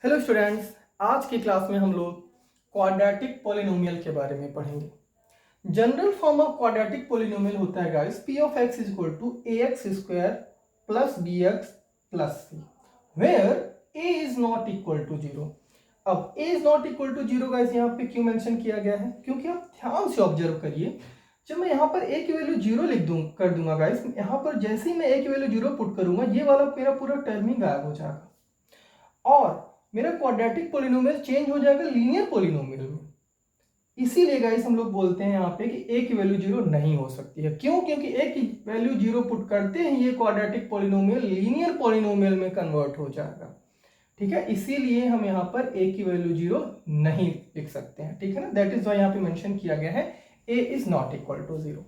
Hello students, आज की class में हम लोग क्वाड्रेटिक पॉलिनोमियल के बारे में पढ़ेंगे। General form of quadratic polynomial होता है guys p of x is equal to ax square plus bx plus c where a is not equal to zero. अब a is not equal to zero guys यहाँ पे क्यों mention किया गया है? क्योंकि आप ध्यान से ऑब्जर्व करिए, जब मैं यहाँ पर a की वैल्यू जीरो कर दूंगा गाइस, यहाँ पर जैसे ही मैं a की वैल्यू जीरो पुट करूंगा ये वाला मेरा पूरा टर्म ही गायब हो जाएगा और मेरा क्वाड्रेटिक पॉलिनोमियल चेंज हो जाएगा लीनियर पॉलिनोमियल में। इसीलिए गाइस हम लोग बोलते हैं यहाँ पे कि a की वैल्यू जीरो नहीं हो सकती है। क्यों? क्योंकि a की वैल्यू जीरो पुट करते ही ये क्वाड्रेटिक पॉलिनोमियल लीनियर पॉलिनोमियल में कन्वर्ट हो जाएगा। ठीक है, इसीलिए हम यहाँ पर a की वैल्यू जीरो नहीं लिख सकते हैं। ठीक है ना, दैट इज वाई यहाँ पे मेंशन किया गया है a is not equal to zero.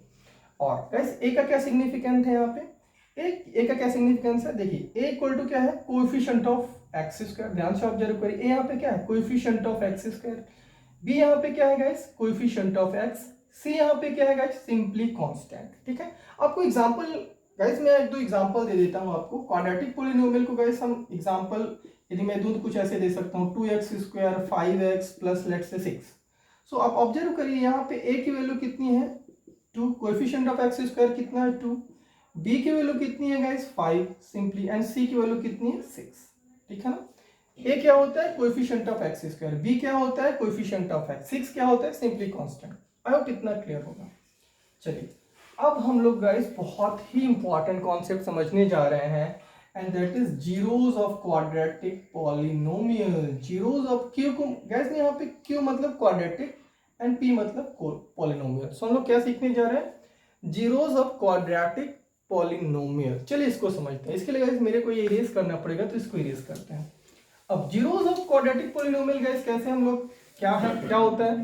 और गाइस a का क्या सिग्निफिकेंट है यहाँ पे? a का क्या सिग्निफिकेंस है? देखिए a इक्वल टू क्या है? Coefficient of x square. ध्यान से ऑब्जर्व करिए, a यहाँ पे क्या है? Coefficient of x square. b यहाँ पे क्या है guys? Coefficient of x। c यहाँ पे क्या है गाइस? Simply constant. ठीक है, आपको एग्जांपल गाइस मैं एक दो एग्जांपल दे देता हूँ आपको। क्वाड्रेटिक पॉलिनोमियल को गाइस हम एग्जांपल यदि मैं दूं तो कुछ ऐसे दे सकता हूँ 2x square 5x plus let's say 6। सो आप ऑब्जर्व करिए यहाँ पे a की वैल्यू कितनी है? 2। कोएफिशिएंट ऑफ एक्स स्क्वायर कितना है? 2। b की वैल्यू कितनी है गाइस? 5 सिंपली। एंड c की वैल्यू कितनी है? 6। ठीक है ना, a क्या होता है? Coefficient of x square. b क्या होता है? Coefficient of x। 6 क्या होता है? Simply constant. आई होप इतना क्लियर होगा। चलिए अब हम लोग गाइस बहुत ही इंपॉर्टेंट कॉन्सेप्ट समझने जा रहे हैं and that is zeros of quadratic polynomial. Zeros of Q को गाइस ने यहाँ पे क्यू मतलब क्वाड्रेटिक एंड p मतलब पॉलिनोमियल। सो हम लोग क्या सीखने जा रहे हैं? Zeros of quadratic polynomial. चलिए इसको समझते हैं। इसके लिए गाइस मेरे को ये इरेज करना पड़ेगा, तो इसको इरेज करते हैं। अब zeros of quadratic polynomial guys कैसे हम लोग क्या होता है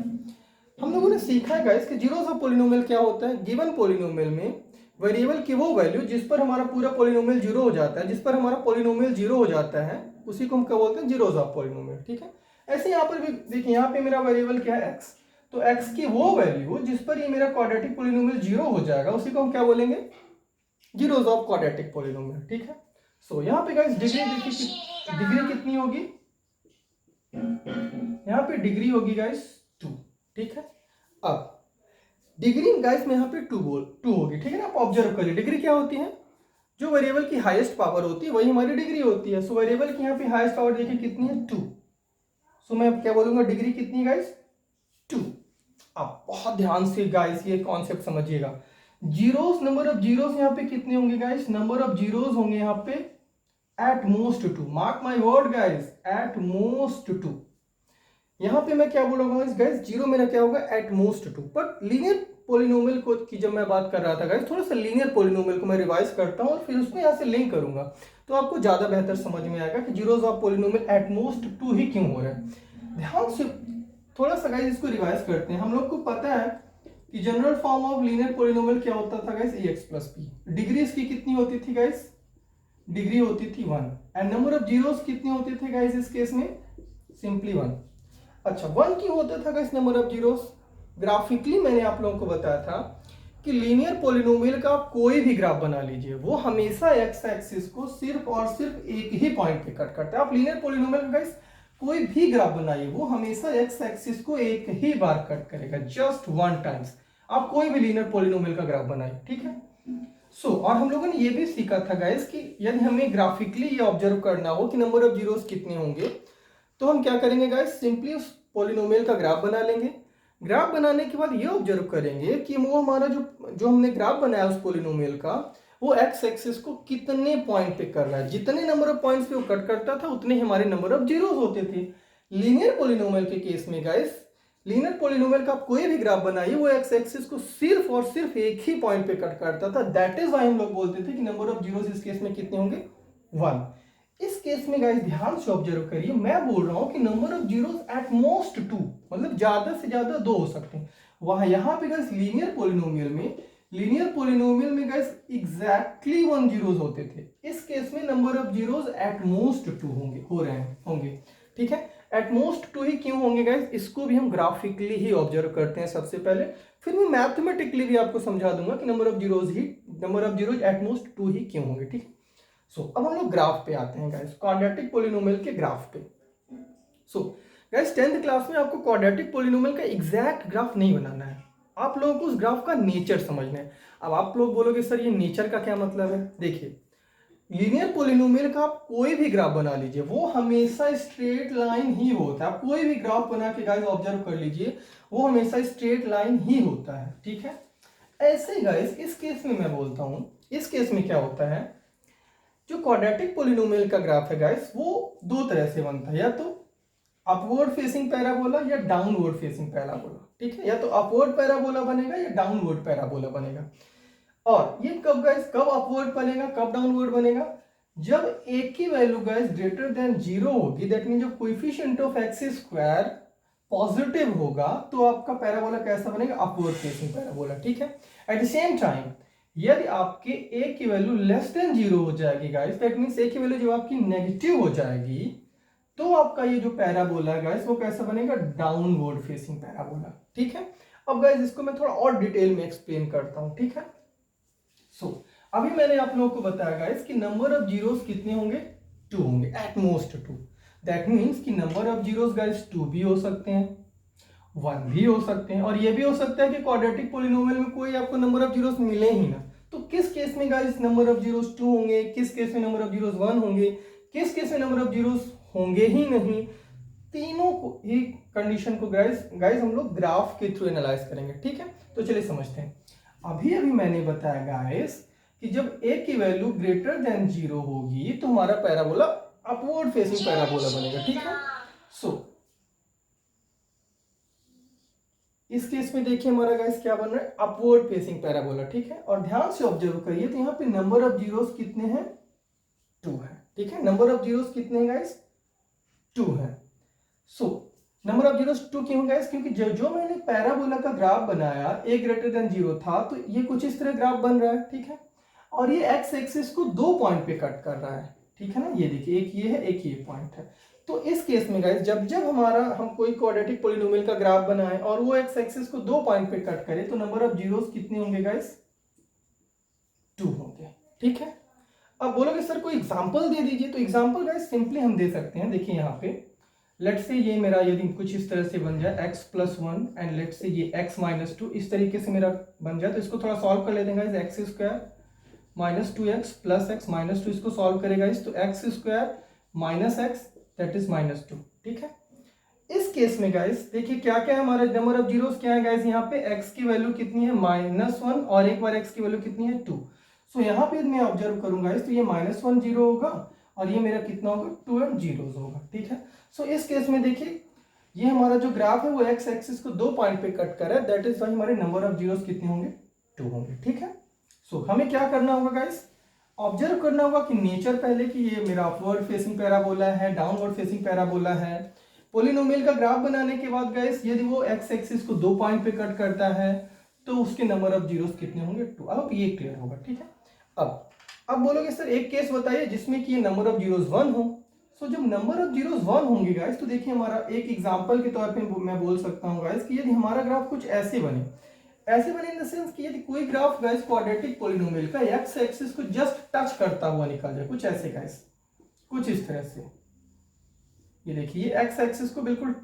हम लोगों ने सीखा है गाइस कि जीरोस ऑफ पॉलिनोमियल क्या होता है। गिवन पॉलिनोमियल में वेरिएबल की वो वैल्यू जिस पर हमारा पूरा पॉलिनोमियल जीरो हो जाता है, जिस पर हमारा पॉलिनोमियल जीरो हो जाता है, उसी को हम क्या बोलते हैं? Zeros of polynomial. ठीक है, ऐसे यहाँ पर भी देखिए, यहाँ पे मेरा वेरिएबल क्या है? एक्स। तो एक्स की वो वैल्यू जिस पर ये मेरा क्वाड्रेटिक पॉलिनोमियल जीरो हो जाएगा, उसी को हम क्या बोलेंगे? Zeros of quadratic polynomial. ठीक है, सो यहाँ पे गाइस डिग्री देखिए, डिग्री कितनी होगी? यहाँ पे डिग्री होगी गाइस 2। ठीक है, अब डिग्री गाइस में यहाँ पे 2 होगी। ठीक है ना, आप ऑब्जर्व करिए डिग्री क्या होती है? जो वेरिएबल की हाईएस्ट पावर होती है वही हमारी डिग्री होती है। सो वेरिएबल की यहाँ पे हाईएस्ट पावर देखिए कितनी है? 2। सो मैं क्या बोलूंगा? डिग्री कितनी गाइस? 2। आप बहुत ध्यान से गाइस ये कॉन्सेप्ट समझिएगा। जीरोस, नंबर ऑफ जीरोस यहाँ पे कितने होंगे गाइस? नंबर ऑफ जीरोस होंगे यहाँ पे at most 2। Mark my word guys, at most 2। यहाँ पे मैं क्या बोलूंगा गाइस? जीरो मेरा क्या होगा? At most 2। But linear polynomial को की जब मैं बात कर रहा था गाइस, थोड़ा सा लीनियर पॉलिनोमियल को मैं रिवाइज करता हूँ और फिर उसको यहाँ से लिंक करूंगा, तो आपको ज्यादा बेहतर समझ में आएगा कि zeros of polynomial at most 2 ही क्यों हो रहा है। ध्यान से थोड़ा सा गाइस इसको रिवाइज करते हैं। हम लोग को पता है कि general form of linear polynomial क्या होता था guys? ax plus p। Degree इसकी कितनी होती थी गाइस? डिग्री होती थी 1। एंड नंबर ऑफ जीरोस कितने होते थे गाइस इस केस में? सिंपली 1। अच्छा, 1 क्यों होता था guys number of zeros? Graphically मैंने आप लोगों को बताया था कि लीनियर पॉलिनोमियल का आप कोई भी ग्राफ बना लीजिए, वो हमेशा एक्स एक्सिस को सिर्फ और सिर्फ एक ही पॉइंट पे कट करता है। आप लीनियर पॉलिनोमियल का गाइस कोई भी ग्राफ बनाइए, वो हमेशा एक्स एक्सिस को एक ही बार कट करेगा, जस्ट 1 टाइम्स। आप कोई भी लीनियर पॉलिनोमियल का ग्राफ बनाइए। ठीक है, और हम लोगों ने ये भी सीखा था गाइस कि यदि हमें ग्राफिकली ये ऑब्जर्व करना हो कि नंबर ऑफ जीरोस कितने होंगे, तो हम क्या करेंगे गाइस? सिंपली उस पॉलिनोमियल का ग्राफ बना लेंगे। ग्राफ बनाने के बाद ये ऑब्जर्व करेंगे कि वो हमारा जो हमने ग्राफ बनाया उस पॉलिनोमियल का, वो एक्स एक्सिस को कितने पॉइंट पे कर रहा है। जितने नंबर ऑफ पॉइंट्स पे वो कट करता था उतने हमारे नंबर ऑफ जीरोस होते थे। लीनियर पॉलिनोमियल के केस में गाइस, लीनियर पॉलिनोमियल का आप कोई भी ग्राफ बनाइए, वो एक्स एक्सिस को सिर्फ और सिर्फ एक ही पॉइंट पे कट करता था। दैट इज व्हाई हम लोग बोलते थे कि नंबर ऑफ जीरोस इस केस में कितने होंगे? 1। इस केस में गाइस ध्यान से ऑब्जर्व करिए, मैं बोल रहा हूं कि number of zeros at most 2, मतलब ज्यादा से ज्यादा 2 हो सकते हैं। वहां यहां पे गाइस लीनियर पॉलिनोमियल में गाइस एग्जैक्टली 1 जीरोस होते थे। इस केस में number of zeros at most 2 होंगे। ठीक है, एट मोस्ट 2 ही क्यों होंगे गाइस? इसको भी हम ग्राफिकली ही ऑब्जर्व करते हैं सबसे पहले, फिर मैं मैथमेटिकली भी आपको समझा दूंगा कि number of zeros at most 2 ही क्यों होंगे। ठीक है, अब हम लोग ग्राफ पे आते हैं गाइस, क्वाड्रेटिक पॉलिनोमियल के ग्राफ पे। सो गाइस 10th क्लास में आपको क्वाड्रेटिक पॉलिनोमियल का एग्जैक्ट ग्राफ नहीं बनाना है, आप लोगों को उस ग्राफ का नेचर समझना है। अब आप लोग बोलोगे सर ये नेचर का क्या मतलब है? देखिए, लीनियर पॉलिनोमियल का आप कोई भी ग्राफ बना लीजिए, वो हमेशा स्ट्रेट लाइन ही होता है। आप कोई भी ग्राफ बना के गाइस ऑब्जर्व कर लीजिए, वो हमेशा स्ट्रेट लाइन ही होता है, ठीक है। ऐसे ही गाइस इस केस में मैं बोलता हूं, इस केस में क्या होता है, जो क्वाड्रेटिक पॉलिनोमियल का ग्राफ है गाइस वो दो तरह से बनता है, या तो अपवर्ड फेसिंग पैराबोला या डाउनवर्ड फेसिंग पैराबोला, ठीक है। या तो अपवर्ड पैराबोला बनेगा या डाउनवर्ड पैराबोला बनेगा। और ये कब गाइस, कब अपवर्ड बनेगा, कब डाउनवर्ड बनेगा? जब एक की वैल्यू गाइस ग्रेटर देन 0 होगी, दैट मीन जो coefficient of x square positive होगा, तो आपका पैराबोला कैसा बनेगा? अपवर्ड फेसिंग पैराबोला, ठीक है। एट द सेम टाइम यदि आपके ए की वैल्यू लेस देन 0 हो जाएगी गाइस, दैट मीन्स ए की वैल्यू जब आपकी नेगेटिव हो जाएगी, तो आपका ये जो पैराबोला है गाइस वो कैसा बनेगा? डाउनवर्ड फेसिंग पैराबोला, ठीक है। अब गाइस इसको मैं थोड़ा और डिटेल में एक्सप्लेन करता हूं, ठीक है। अभी मैंने आप लोगों को बताया गाइस कि नंबर ऑफ जीरोस कितने होंगे? 2 होंगे, एट मोस्ट 2। दैट मीन्स कि नंबर ऑफ जीरोस गाइस 2 भी हो सकते हैं, 1 भी हो सकते हैं, और ये भी हो सकता है कि क्वाड्रेटिक पॉलिनोमियल में कोई आपको नंबर ऑफ जीरोस मिले ही ना। तो किस केस में गाइस नंबर ऑफ जीरोस 2 होंगे, किस केस में नंबर ऑफ जीरोस 1 होंगे, किस केस में नंबर ऑफ जीरोस होंगे ही नहीं, तीनों को ही कंडीशन को गाइस हम लोग ग्राफ के थ्रू एनालाइज करेंगे, ठीक है। तो चलिए समझते हैं। अभी मैंने बताया गाइस कि जब a की वैल्यू ग्रेटर देन 0 होगी तो हमारा पैराबोला अपवर्ड फेसिंग पैराबोला बनेगा, ठीक है। इस केस में देखिए हमारा गाइस क्या बन रहा है? अपवर्ड फेसिंग पैराबोला, ठीक है। और ध्यान से ऑब्जर्व करिए तो यहाँ पे नंबर ऑफ जीरोस कितने हैं? 2 है, ठीक है। नंबर ऑफ जीरोस कितने हैं गाइस? 2 है। नंबर ऑफ जीरोस 2 क्यों गाइस? क्योंकि जो मैंने पैराबोला का ग्राफ बनाया a ग्रेटर देन 0 था, तो ये कुछ इस तरह ग्राफ बन रहा है, ठीक है। और ये एक्स एक्सिस को 2 पॉइंट पे कट कर रहा है, ठीक है ना। ये देखिए, एक ये है, एक ये पॉइंट है। तो इस केस में गाइस जब हम कोई क्वाड्रेटिक पॉलिनोमियल का ग्राफ बनाएं और वो एक्स एक्सिस को 2 पॉइंट पे कट करे, तो नंबर ऑफ जीरोस कितने होंगे गाइस? 2 होंगे, ठीक है। अब बोलोगे सर कोई एग्जांपल दे दीजिए, तो एग्जांपल गाइस सिंपली हम दे सकते हैं। देखिए यहाँ पे लेट्स से ये मेरा यदि कुछ इस तरह से बन जाए x+1 एंड लेट्स से ये x-2 इस तरीके से मेरा बन जाए, तो इसको थोड़ा सॉल्व कर लेते हैं guys. X square minus 2x plus x minus 2, इसको सॉल्व करेगा इस, तो x square minus x that is -2, ठीक है। इस केस में गाइस देखिए क्या क्या है हमारा नंबर ऑफ जीरोस, क्या है गाइस? यहाँ पे x की वैल्यू कितनी है? -1, और एक बार x की वैल्यू कितनी है? 2। सो यहाँ पे मैं ऑब्जर्व करूंगा इस, तो ये -1 0 होगा और ये मेरा कितना होगा? 2 एंड जीरोस होगा, ठीक है। सो इस केस में देखिए ये हमारा जो ग्राफ है वो एक्स एक्सिस को 2 पॉइंट पे कट कर रहा है, दैट इज वाई हमारे नंबर ऑफ जीरोस कितने होंगे? 2 होंगे, ठीक है। सो हमें क्या करना होगा गाइस? ऑब्जर्व करना होगा कि नेचर पहले कि ये मेरा अपवर्ड फेसिंग पैराबोला है, डाउनवर्ड फेसिंग पैराबोला है। पॉलिनोमियल का ग्राफ बनाने के बाद गाइस यदि वो एक्स एक्सिस को 2 पॉइंट पे कट करता है तो उसके नंबर ऑफ जीरोस कितने होंगे? 2। अब ये क्लियर होगा, ठीक है। अब बोलोगे सर एक केस बताइए जिसमें कि नंबर ऑफ जीरोस 1 हो। सो जब नंबर ऑफ जीरोस 1 होंगे गाइस, तो देखिए हमारा एक एग्जांपल के तौर पे मैं बोल सकता हूं गाइस कि यदि हमारा ग्राफ कुछ ऐसे बने इन द सेंस कि यदि कोई ग्राफ गाइस क्वाड्रेटिक पॉलिनोमियल का एक्स एक्सिस को जस्ट टच करता हुआ निकल जाए, कुछ ऐसे गाइस, कुछ इस तरह से। ये देखिए एक्स एक्सिस को बिल्कुल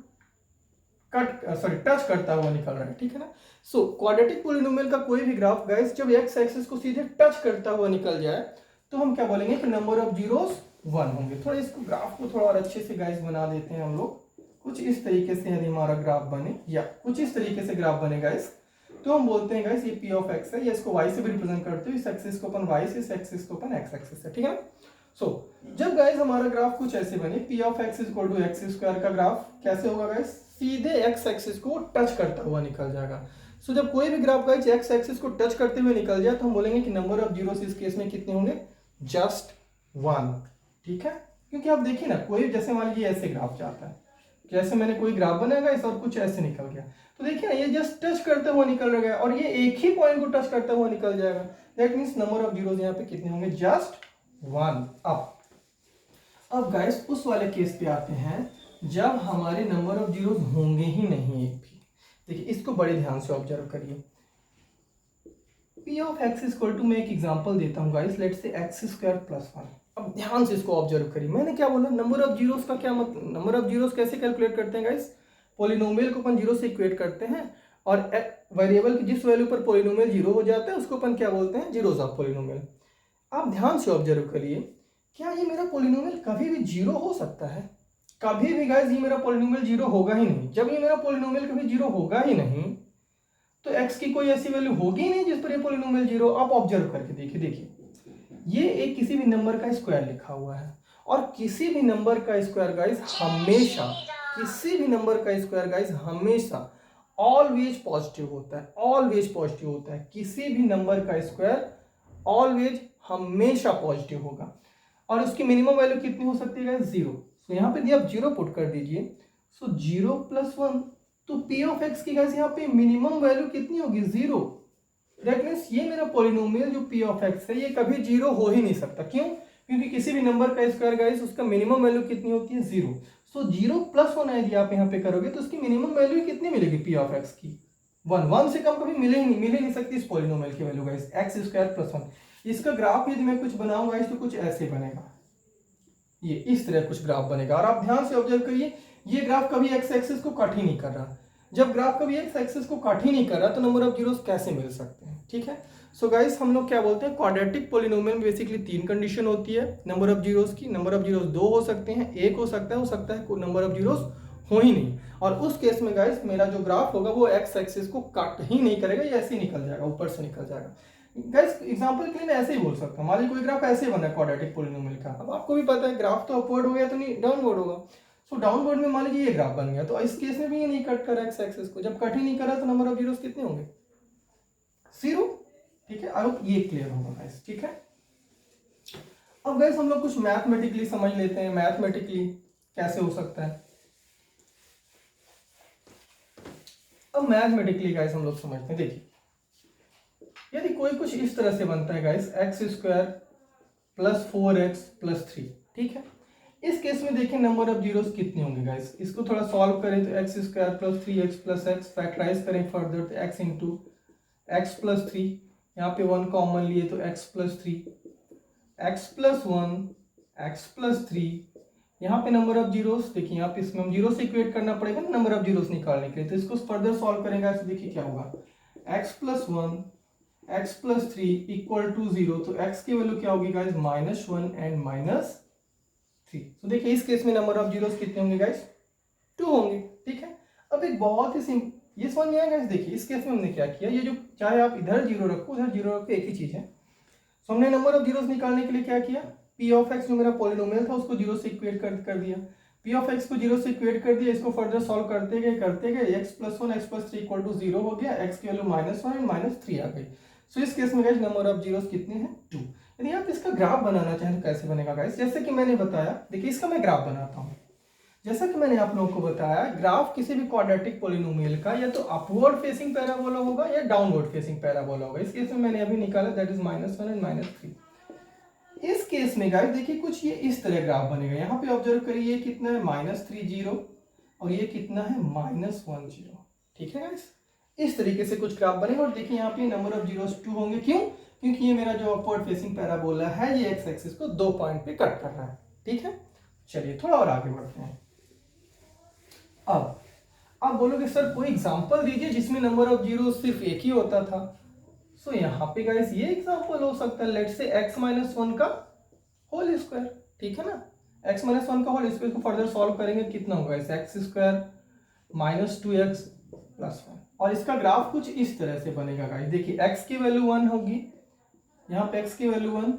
टच करता हुआ निकल रहा है, ठीक है ना। सो क्वाड्रेटिक पॉलिनोमियल का कोई भी ग्राफ गाइस जब एक्स एक्सिस को सीधे टच करता हुआ निकल जाए तो हम क्या बोलेंगे कि नंबर ऑफ जीरोस 1 होंगे। थोड़ा इसको ग्राफ को थोड़ा और अच्छे से गाइस बना देते हैं हम लोग। कुछ इस तरीके से यदि हमारा ग्राफ बने या कुछ इस तरीके से ग्राफ बने गाइस, तो हम बोलते हैं गाइस ये p ऑफ x है, या इसको y से भी रिप्रेजेंट करते हो, इस एक्सिस को अपन y से, इस एक्सिस को अपन x एक्सिस से, ठीक है ना। सो जब गाइस हमारा ग्राफ कुछ ऐसे बने, p of x equal to X square का ग्राफ कैसे होगा गाइस? सीधे x एक्सिस को टच करता हुआ निकल जाएगा। सो जब कोई भी ग्राफ गाइस x एक्सिस को टच करते हुए निकल जाए तो हम बोलेंगे कि नंबर ऑफ जीरोस इस केस में कितने होंगे? जस्ट 1, ठीक है। क्योंकि आप देखिए ना, कोई जैसे मान लीजिए ऐसे ग्राफ जाता है, जैसे मैंने कोई ग्राफ बनाया गाइस और कुछ ऐसे निकल गया, तो देखिए ना ये जस्ट टच करते हुआ निकल रहा है और ये एक ही पॉइंट को टच करता हुआ निकल जाएगा। That means number of zeros यहाँ पे कितने होंगे? जस्ट 1। अब गाइस उस वाले केस पे आते हैं जब हमारे नंबर ऑफ जीरोस होंगे ही नहीं एक भी। देखिए इसको बड़े ध्यान से ऑब्जर्व करिए। p of x equal to, मैं एक एग्जांपल देता हूं guys, let's say x square plus 1, अब ध्यान से इसको ऑब्जर्व करिए, मैंने क्या बोला, नंबर ऑफ जीरोस का क्या मतलब, नंबर ऑफ जीरोस कैसे कैलकुलेट करते हैं गाइस, पॉलिनोमियल को अपन जीरो से इक्वेट करते हैं और वेरिएबल की जिस वैल्यू पर पॉलिनोमियल जीरो हो जाता है उसको अपन क्या बोलते हैं, जीरोस ऑफ पॉलिनोमियल। आप ध्यान से ऑब्जर्व करिए, क्या ये मेरा पॉलिनोमियल कभी भी जीरो हो सकता है, कभी भी गाइस ये मेरा पॉलिनोमियल जीरो होगा ही नहीं। जब ये मेरा पॉलिनोमियल कभी जीरो होगा ही नहीं तो x की कोई ऐसी वैल्यू होगी ही नहीं जिस पर ये पॉलिनोमियल जीरो। आप ऑब्जर्व करके देखिए, देखिए ये एक किसी भी नंबर का स्क्वायर लिखा हुआ है और किसी भी नंबर का स्क्वायर गाइस हमेशा, किसी भी नंबर का स्क्वायर गाइस हमेशा ऑलवेज पॉजिटिव होता है, ऑलवेज पॉजिटिव होता है। किसी भी नंबर का स्क्वायर ऑलवेज हमेशा पॉजिटिव होगा और उसकी मिनिमम वैल्यू कितनी हो सकती है गाइस, जीरो। तो यहाँ पे दिया आप जीरो पुट कर दीजिए, सो जीरो प्लस वन, तो पी ऑफ एक्स की गाइस यहाँ पे मिनिमम वैल्यू कितनी होगी, जीरो। दैट मीन्स ये मेरा पॉलिनोमियल जो पी ऑफ एक्स है ये कभी जीरो हो ही नहीं सकता। क्यों, क्योंकि किसी भी नंबर का स्क्वायर गाइस उसका मिनिमम वैल्यू कितनी होती है, zero. So zero plus one यदि आप यहाँ पे करोगे तो उसकी मिनिमम वैल्यू कितनी मिलेगी पी ऑफ एक्स की, वन। वन से कम कभी मिल ही नहीं सकती इस पॉलिनोमियल की value guys, X square plus one. इसका ग्राफ यदि मैं कुछ बनाऊंगा तो कुछ ऐसे बनेगा, ये इस तरह कुछ ग्राफ बनेगा। और आप ध्यान से ऑब्जर्व करिए, ये ग्राफ कभी एक्स एक्सिस को कट ही नहीं कर रहा। जब ग्राफ कभी एक्स एक्सिस को कट ही नहीं कर रहा तो नंबर ऑफ जीरोस कैसे मिल सकते हैं, ठीक है। सो गाइस हम लोग क्या बोलते हैं, क्वाड्रेटिक पॉलिनोमियल में बेसिकली तीन कंडीशन होती है नंबर ऑफ जीरोस की। नंबर ऑफ जीरोस दो हो सकते हैं, एक हो सकता है नंबर ऑफ जीरोस हो ही नहीं। और उस केस में गाइस मेरा जो ग्राफ होगा वो एक्स एक्सिस को कट ही नहीं करेगा, ये ऐसे ही निकल जाएगा, ऊपर से निकल जाएगा। गाइस एग्जांपल के लिए मैं ऐसे ही बोल सकता हूँ, मान लीजिए कोई ग्राफ ऐसे बना है क्वाड्रेटिक पॉलिनोमियल का। अब आपको भी पता है ग्राफ तो अपवर्ड हो गया तो नहीं डाउनवर्ड होगा। सो डाउनवर्ड में मान लीजिए ये ग्राफ बन गया, तो इस केस में भी ये नहीं कट कर एक्स एक्सिस को। जब कट ही नहीं करा तो नंबर ऑफ जीरोस कितने होंगे, जीरो, ठीक है। आई होप ये क्लियर होगा गाइस, ठीक है। अब गाइस हम लोग कुछ मैथमेटिकली समझ लेते हैं, मैथमेटिकली कैसे हो सकता है। अब मैथमेटिकली गाइस हम लोग समझते हैं, देखिए यदि कोई कुछ इस तरह से बनता है guys, X square plus 4x plus 3, ठीक है। इस केस में देखिए नंबर ऑफ जीरोस कितने होंगे गाइस, इसको थोड़ा सॉल्व करें तो x square plus 3x plus x, factorise करें फर्दर तो एक्स इंटू एक्स प्लस 3, यहाँ पे वन कॉमन लिए तो x plus 3, x plus 1, x plus 3। यहाँ पे नंबर ऑफ जीरोस देखिए, यहाँ पे इसमें हम जीरो से इक्वेट करना पड़ेगा ना नंबर ऑफ जीरोस निकालने के लिए, तो इसको फर्दर सॉल्व करेंगे तो देखिए क्या होगा, x plus 1 x plus 3 equal to 0, तो x की वैल्यू क्या होगी गाइस, -1 एंड -3। तो देखिए इस केस में नंबर ऑफ जीरोस कितने होंगे गाइस, 2 होंगे, ठीक है। अब एक बहुत ही सिंपल ये समझ में आया गाइस, देखिए इस केस में हमने क्या किया, ये जो चाहे आप इधर जीरो रखो उधर जीरो रखो एक ही चीज है। तो हमने नंबर ऑफ जीरोस निकालने के लिए क्या किया, p ऑफ x जो मेरा पॉलिनोमियल था उसको जीरो से इक्वेट कर दिया, p ऑफ x को जीरो से इक्वेट कर दिया, इसको फर्दर सॉल्व करते गए x plus 1 x plus 3 equal to 0 हो गया, x की वैल्यू -1 एंड -3 आ गई। सो इस केस में गाइस नंबर ऑफ जीरोस कितने हैं, 2। यदि आप इसका ग्राफ बनाना चाहें तो कैसे बनेगा गाइस, जैसे कि मैंने बताया, देखिए इसका मैं ग्राफ बनाता हूं। जैसा कि मैंने आप लोगों को बताया, ग्राफ किसी भी क्वाड्रेटिक पॉलिनोमियल का या तो अपवर्ड फेसिंग पैराबोला होगा या डाउनवर्ड फेसिंग पैराबोला होगा। इस केस में मैंने अभी निकाला, दैट इज -1 एंड -3। इस केस में गाइस देखिए कुछ ये इस तरह ग्राफ बनेगा, यहाँ पे ऑब्जर्व करिए ये कितना है, -3 0 और ये कितना है, -1 0, ठीक है गाइस। इस तरीके से कुछ ग्राफ बनेगा और देखिए यहाँ पे नंबर ऑफ जीरोस 2 होंगे। क्यों, क्योंकि ये मेरा जो अपवर्ड फेसिंग पैराबोला है ये एक्स एक्सिस को 2 पॉइंट पे कट कर रहा है, ठीक है। चलिए थोड़ा और आगे बढ़ते हैं। अब आप बोलोगे सर कोई एग्जांपल दीजिए जिसमें नंबर ऑफ जीरोस सिर्फ एक ही होता था। सो यहाँ पे गाइस ये एग्जांपल हो सकता है, लेट्स से x-1 का होल स्क्वायर, ठीक है ना। x-1 का होल स्क्वायर को फर्दर सॉल्व करेंगे कितना होगा, x स्क्वायर -2x प्लस 1, और इसका ग्राफ कुछ इस तरह से बनेगा गाइस। देखिए x की वैल्यू 1 होगी, यहाँ पे x की वैल्यू 1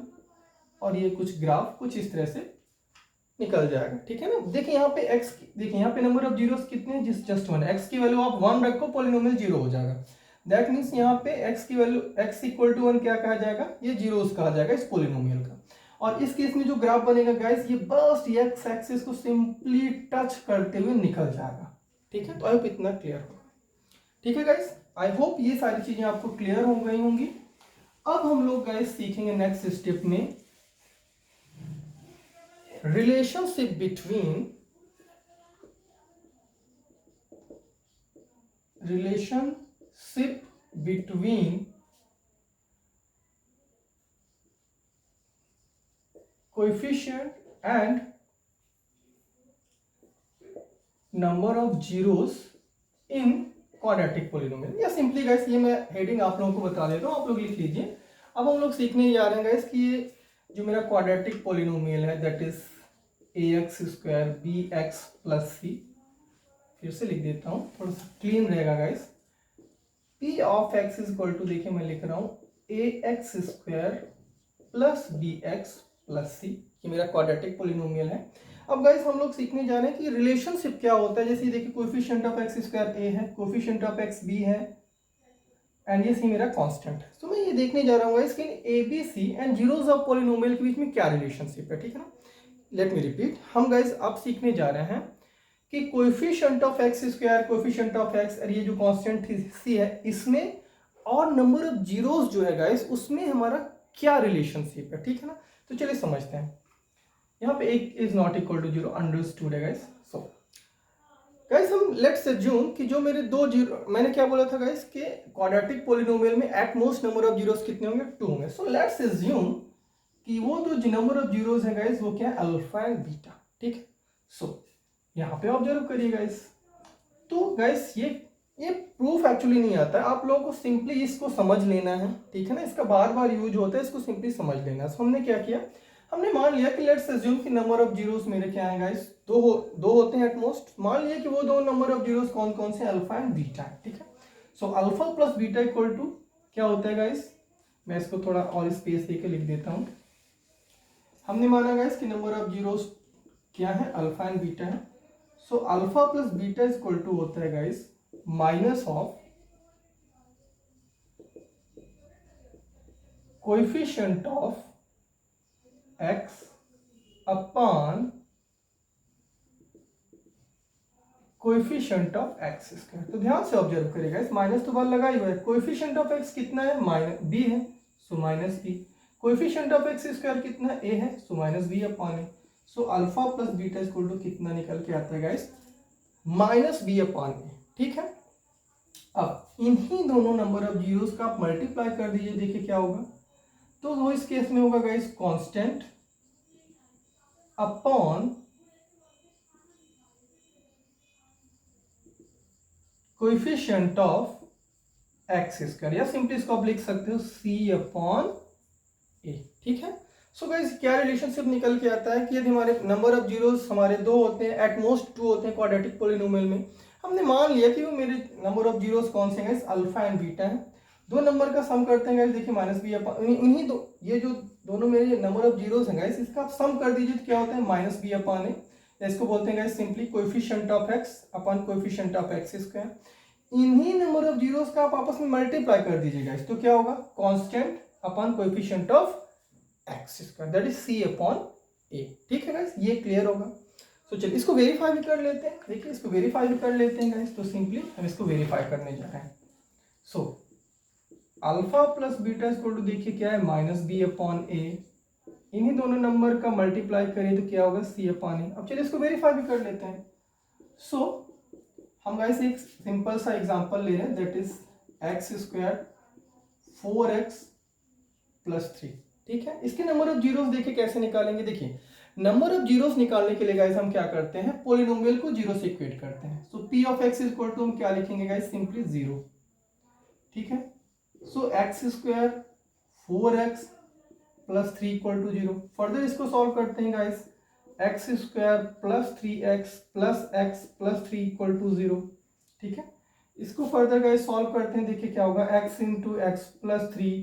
और ये कुछ ग्राफ कुछ इस तरह से निकल जाएगा, ठीक है ना। देखिए यहाँ पे x, देखिए यहाँ पे नंबर ऑफ जीरोस कितने हैं, जस्ट 1। x की वैल्यू आप 1 रखो पॉलिनोमियल 0 हो जाएगा। दैट मीन्स यहाँ पे x की वैल्यू x इक्वल टू 1 क्या कहा जाएगा, ये जीरोस कहा जाएगा इस पॉलिनोमियल का। और इस केस में जो ग्राफ बनेगा गाइस, ये बस x एक्सिस को सिंपली टच करते हुए निकल जाएगा, ठीक है। तो आई होप इतना क्लियर होगा, ठीक है गाइस। आई होप ये सारी चीजें आपको क्लियर हो गई होंगी। अब हम लोग गाइस सीखेंगे नेक्स्ट स्टेप में relationship between coefficient and number of zeros in quadratic polynomial. या सिंपली गाइस ये मैं हेडिंग आप लोगों को बता देता हूँ, आप लोग लिख लीजिए। अब हम लोग सीखने जा रहे हैं गाइस कि ये जो मेरा क्वाड्रेटिक पॉलिनोमियल है that is ax square bx plus C, फिर से लिख देता हूँ थोड़ा सा क्लीन रहेगा guys. p of x is equal to, देखिए मैं लिख रहा हूँ ax square plus bx plus C, ये मेरा क्वाड्रेटिक पॉलिनोमियल है। अब गाइस हम लोग सीखने जा रहे हैं कि रिलेशनशिप क्या होता है। जैसे देखिए coefficient of x square a है, कोएफिशिएंट ऑफ x b है एंड ये सी मेरा कांस्टेंट है। तो मैं ये देखने जा रहा हूँ गाइस कि a b c and zeros of polynomial के बीच में क्या रिलेशनशिप है, ठीक है ना। लेट मी रिपीट, हम गाइस अब सीखने जा रहे हैं कि coefficient of x square, coefficient of x और ये जो कांस्टेंट सी है इसमें और नंबर ऑफ जीरोस जो है गाइस उसमें हमारा क्या रिलेशनशिप है, ठीक है ना। तो चलिए समझते हैं। यहाँ पे एक is not equal to zero understood है गाइस। सो गाइस हम लेट्स अज्यूम कि जो मेरे दो जीरो, मैंने क्या बोला था गाइस कि क्वाड्रेटिक पॉलिनोमियल में at most number of zeros कितने होंगे, 2 होंगे। सो लेट्स अज्यूम कि वो जो नंबर ऑफ जीरोस है गाइस वो क्या है, अल्फा एंड बीटा, ठीक है। सो यहाँ पे ऑब्जर्व करिए गाइस। तो गाइस ये प्रूफ एक्चुअली नहीं आता है, आप लोगों को सिंपली इसको समझ लेना है, ठीक है ना। इसका बार बार यूज होता है, इसको सिंपली समझ लेना है। सो हमने क्या किया, हमने मान लिया कि लेट्स अज्यूम कि नंबर ऑफ जीरोस मेरे क्या है गाइस, दो होते हैं एट मोस्ट। मान लिया कि वो दो नंबर ऑफ जीरोस कौन कौन से, अल्फा एंड बीटा है, ठीक है। So alpha plus beta equal to क्या होता है गाइस, मैं इसको थोड़ा और स्पेस देके लिख देता हूं। हमने माना गाइस कि नंबर ऑफ जीरोस क्या है, अल्फा एंड बीटा है। So alpha plus beta equal to होता है guys minus of coefficient of x upon coefficient of x square. तो ध्यान से ऑब्जर्व करिएगा, इस माइनस तो बार लगा ही हुआ है। कोएफिशिएंट ऑफ x कितना है, माइनस b है, so minus b। Coefficient of x square कितना है, a है, so minus b upon a। So alpha plus beta equal to कितना निकल के आता है guys, minus b upon a, ठीक है। अब इन्हीं दोनों नंबर ऑफ जीरोस का आप मल्टीप्लाई कर दीजिए, देखिए क्या होगा। तो वो इस केस में होगा guys constant upon coefficient of x square, या सिंपली इसको आप लिख सकते हो c अपॉन a, ठीक है। सो गाइस क्या रिलेशनशिप निकल के आता है कि यदि हमारे नंबर ऑफ जीरोस हमारे दो होते हैं, एट मोस्ट 2 होते हैं क्वाड्रेटिक पॉलिनोमियल में, हमने मान लिया कि वो मेरे नंबर ऑफ जीरोस कौन से हैं, अल्फा एंड बीटा है। दो नंबर का सम करते हैं गाइस, देखिए माइनस बी अपॉन इन्हीं दो, ये जो दोनों मेरे नंबर ऑफ जीरोस हैं गाइस इसका आप सम कर दीजिए तो क्या होता है, माइनस बी अपॉन ए। इसको बोलते हैं guys simply coefficient of x upon coefficient of x square. इन्हीं नंबर ऑफ जीरोस का आप आपस में मल्टीप्लाई कर दीजिए गाइस, तो क्या होगा, constant upon coefficient of x square that is c upon a, ठीक है गाइस। ये क्लियर होगा। तो चलिए इसको वेरीफाई भी कर लेते हैं, देखिए इसको वेरीफाई भी कर लेते हैं गाइस। तो सिंपली हम इसको वेरीफाई करने जा रहे हैं। So alpha plus beta equal to देखिए क्या है, माइनस बी अपॉन ए। इन्हीं दोनों नंबर का मल्टीप्लाई करिए तो क्या होगा, सी अपॉन ए। अब चलिए इसको वेरीफाई भी कर लेते हैं। सो हम गाइस एक सिंपल सा एग्जांपल ले रहे हैं that is x square 4x plus 3, ठीक है। इसके नंबर ऑफ जीरोस देखिए कैसे निकालेंगे। देखिए नंबर ऑफ जीरोस निकालने के लिए गाइस हम क्या करते हैं, पॉलिनोमियल को जीरो से इक्वेट करते हैं। So p of x equal to हम क्या लिखेंगे गाइस, सिंपली 0, ठीक है। So X square 4x plus 3 equal to 0। Further इसको सॉल्व करते हैं guys, X square plus 3x plus x plus 3 equal to 0, ठीक है। इसको फर्दर गाइस सॉल्व करते हैं, देखिए क्या होगा, x into x plus 3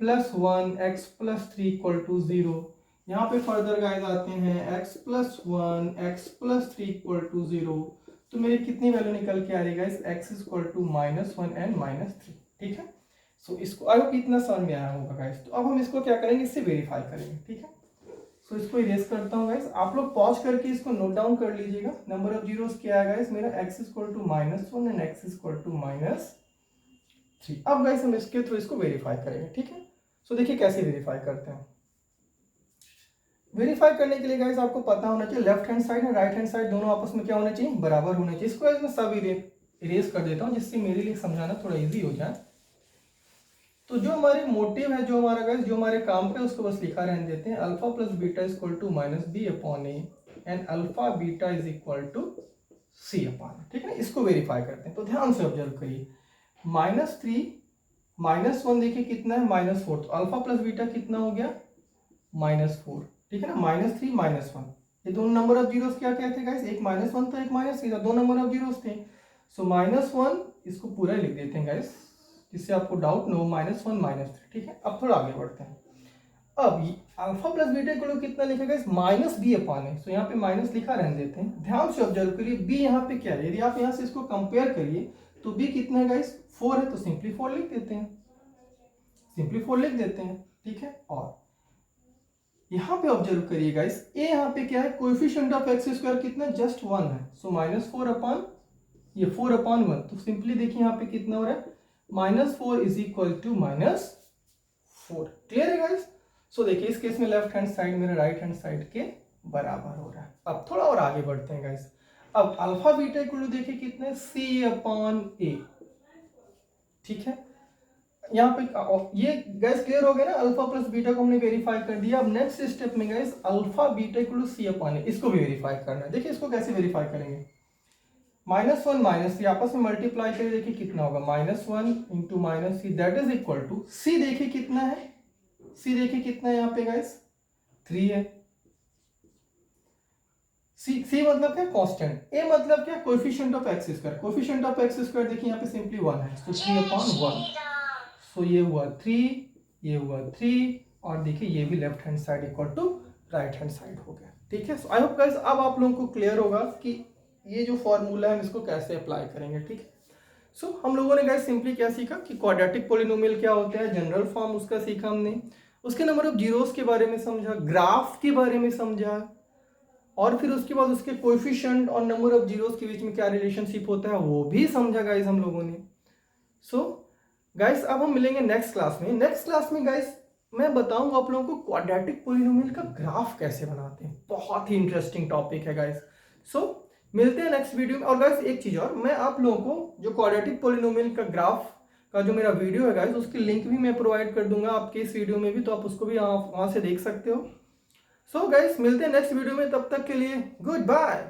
plus 1 x plus 3 equal to 0। यहाँ पे फर्दर गाइस आते हैं x plus 1 x plus 3 equal to 0। तो मेरी कितनी वैल्यू निकल के आ रही है guys, x equal to -1 and -3, ठीक है। सो इसको आई होप इतना समझ में आया होगा गाइस। तो अब हम इसको क्या करेंगे, इससे वेरीफाई करेंगे, ठीक है। सो इसको इरेज करता हूँ गाइस, आप लोग पॉज करके इसको नोट डाउन कर लीजिएगा। नंबर ऑफ जीरोस क्या है गाइस मेरा, x equal to -1 and x equal to -3। अब गाइस हम इसके थ्रू इसको वेरीफाई करेंगे, ठीक है। सो देखिए कैसे वेरीफाई करते हैं। वेरीफाई करने के लिए गाइस आपको पता होना चाहिए लेफ्ट हैंड साइड और राइट हैंड साइड दोनों आपस में क्या होना चाहिए, बराबर होना चाहिए। इसको मैं सब इरेज कर देता हूँ जिससे मेरे लिए समझाना थोड़ा इजी हो जाए। तो जो हमारे मोटिव है, जो हमारा गाइस, जो हमारे काम पे, उसको बस लिखा रहने देते हैं, alpha plus beta is equal to minus b upon a and alpha beta is equal to c upon, ठीक है ना। इसको वेरीफाई करते हैं, तो ध्यान से ऑब्जर्व करिए, -3 -1 देखिए कितना है, -4, तो अल्फा प्लस बीटा कितना हो गया, -4, ठीक है ना। -3 -1, ये दोनों नंबर ऑफ जीरोस क्या क्या थे गाइस, एक -1 था, एक -3 था, दो नंबर ऑफ जीरोस थे। सो -1 इसको पूरा लिख देते हैं गाइस, जिससे आपको डाउट नो, -1 -3, ठीक है। अब थोड़ा आगे बढ़ते हैं। अब अल्फा प्लस बीटा को कितना लिखेगा इस, माइनस बी अपॉन है, तो यहाँ पे माइनस लिखा रहने देते हैं। ध्यान से ऑब्जर्व करिए, बी यहाँ पे क्या है, यदि आप यहाँ से इसको कंपेयर करिए तो बी कितना है गाइस, 4 है, तो सिंपली 4 लिख देते हैं, सिंपली 4 लिख देते हैं, ठीक है। और यहाँ पे ऑब्जर्व करिए गाइस, ए यहाँ पे क्या है, कोएफिशिएंट ऑफ एक्स स्क्वायर कितना, जस्ट 1 है, सो -4 अपॉन ये 4 अपॉन 1, तो सिंपली देखिए यहाँ पे कितना हो रहा है, -4 इज इक्वल टू -4। क्लियर है गाइस। सो देखिए इस केस में लेफ्ट हैंड साइड मेरे राइट हैंड साइड के बराबर हो रहा है। अब थोड़ा और आगे बढ़ते हैं गाइस। अब अल्फा बीटा इक्वल देखिए कितने, सी अपॉन ए, ठीक है। यहाँ पे ये गाइस क्लियर हो गया ना, अल्फा प्लस बीटा को हमने वेरीफाई कर दिया। अब नेक्स्ट स्टेप में guys alpha beta equal C upon A, इसको भी वेरीफाई करना है। देखिए इसको कैसे वेरीफाई करेंगे, -1 -3 आपस में मल्टीप्लाई करिए, देखिए कितना होगा, -1 into -3 that is equal to C, देखिए कितना है, सी देखिए कितना है यहाँ पे गाइस, 3 है। सी मतलब क्या, कांस्टेंट। ए मतलब क्या, coefficient of x square, coefficient of x square देखिए यहाँ पे सिंपली 1 है, तो 3/1, सो ये हुआ 3, ये हुआ 3, और देखिए ये भी left hand side equal to right hand side हो गया, ठीक है। सो आई होप गाइस अब आप लोगों को क्लियर होगा कि ये जो फॉर्मूला है हम इसको कैसे अप्लाई करेंगे, ठीक है। सो हम लोगों ने गाइस सिंपली क्या सीखा कि क्वाड्रेटिक पॉलिनोमियल क्या होता है, जनरल फॉर्म उसका सीखा हमने, उसके नंबर ऑफ जीरोस के बारे में समझा, ग्राफ के बारे में समझा, और फिर उसके बाद उसके कोएफिशिएंट और नंबर ऑफ जीरोस के बीच में क्या रिलेशनशिप होता है वो भी समझा गाइस हम लोगों ने। सो गाइस अब हम मिलेंगे नेक्स्ट क्लास में। नेक्स्ट क्लास में गाइस मैं बताऊंगा आप लोगों को क्वाड्रेटिक पॉलिनोमियल का ग्राफ कैसे बनाते हैं, बहुत ही इंटरेस्टिंग टॉपिक है गाइस। सो मिलते हैं नेक्स्ट वीडियो में। और गाइस एक चीज और, मैं आप लोगों को जो क्वाड्रेटिक पॉलिनोमियल का ग्राफ का जो मेरा वीडियो है गाइस, उसकी लिंक भी मैं प्रोवाइड कर दूंगा आपके इस वीडियो में भी, तो आप उसको भी वहां से देख सकते हो। सो गाइस मिलते हैं नेक्स्ट वीडियो में, तब तक के लिए गुड बाय।